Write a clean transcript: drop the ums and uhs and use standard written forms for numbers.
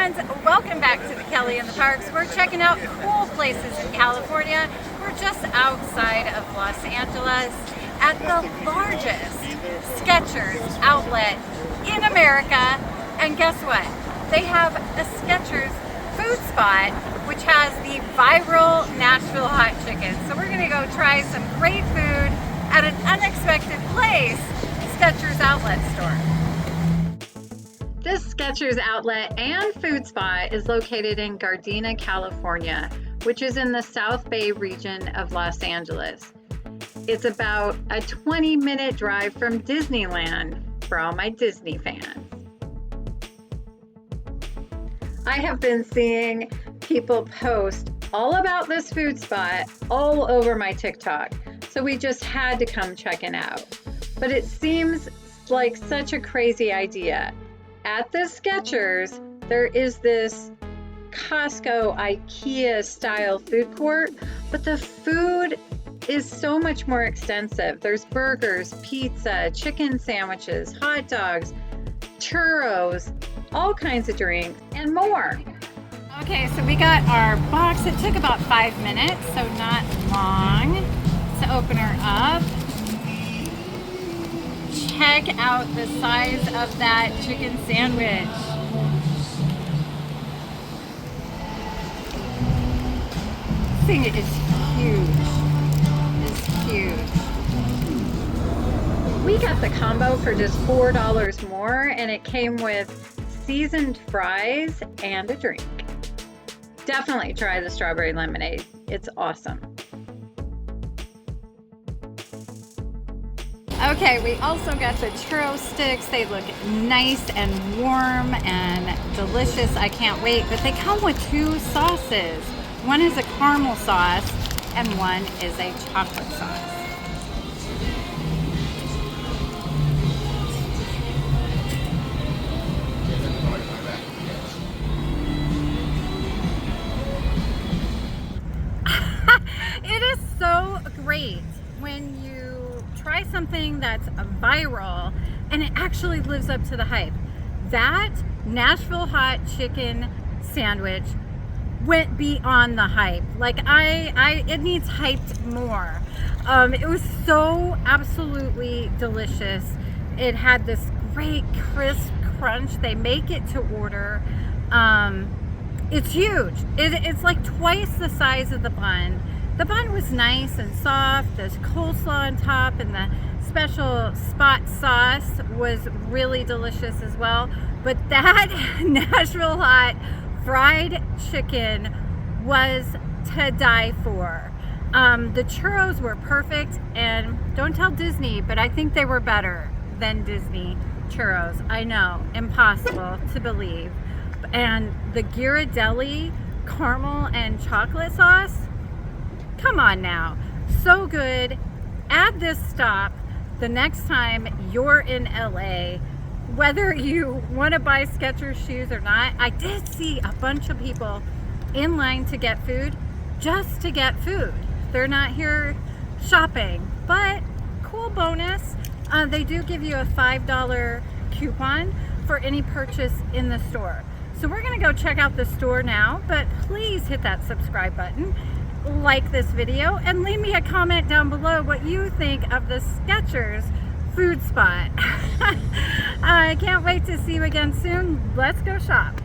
friends, welcome back to the Kelly in the Parks. We're checking out cool places in California. We're just outside of Los Angeles at the largest Skechers outlet in America. And guess what? They have a Skechers food spot which has the viral Nashville hot chicken. So we're gonna go try some great food at an unexpected place, Skechers outlet store. This Skechers outlet and food spot is located in Gardena, California, which is in the South Bay region of Los Angeles. It's about a 20-minute drive from Disneyland for all my Disney fans. I have been seeing people post all about this food spot all over my TikTok, so we just had to come check it out. But it seems like such a crazy idea. At the Skechers, there is this Costco IKEA style food court, but the food is so much more extensive. There's burgers, pizza, chicken sandwiches, hot dogs, churros, all kinds of drinks, and more. Okay, so we got our box. It took about 5 minutes, so not long to open her up. Check out the size of that chicken sandwich. This thing is huge. It's huge. We got the combo for just $4 more, and it came with seasoned fries and a drink. Definitely try the strawberry lemonade. It's awesome. Okay, we also got the churro sticks. They look nice and warm and delicious. I can't wait. But they come with 2 sauces. One is a caramel sauce and one is a chocolate sauce. It is so great when you try something that's viral and it actually lives up to the hype. That Nashville hot chicken sandwich went beyond the hype. Like it needs hyped more. It was so absolutely delicious. It had this great crisp crunch. They make it to order. It's huge. It's like twice the size of the bun. The bun was nice and soft. There's coleslaw on top, and the special spot sauce was really delicious as well. But that Nashville hot fried chicken was to die for. The churros were perfect, and don't tell Disney, but I think they were better than Disney churros. I know, impossible to believe. And the Ghirardelli caramel and chocolate sauce, come on now, so good. Add this stop the next time you're in LA, whether you want to buy Skechers shoes or not. I did see a bunch of people in line to get food, just to get food. They're not here shopping, but cool bonus. They do give you a $5 coupon for any purchase in the store. So we're gonna go check out the store now, but please hit that subscribe button, like this video, and leave me a comment down below what you think of the Skechers food spot. I can't wait to see you again soon. Let's go shop.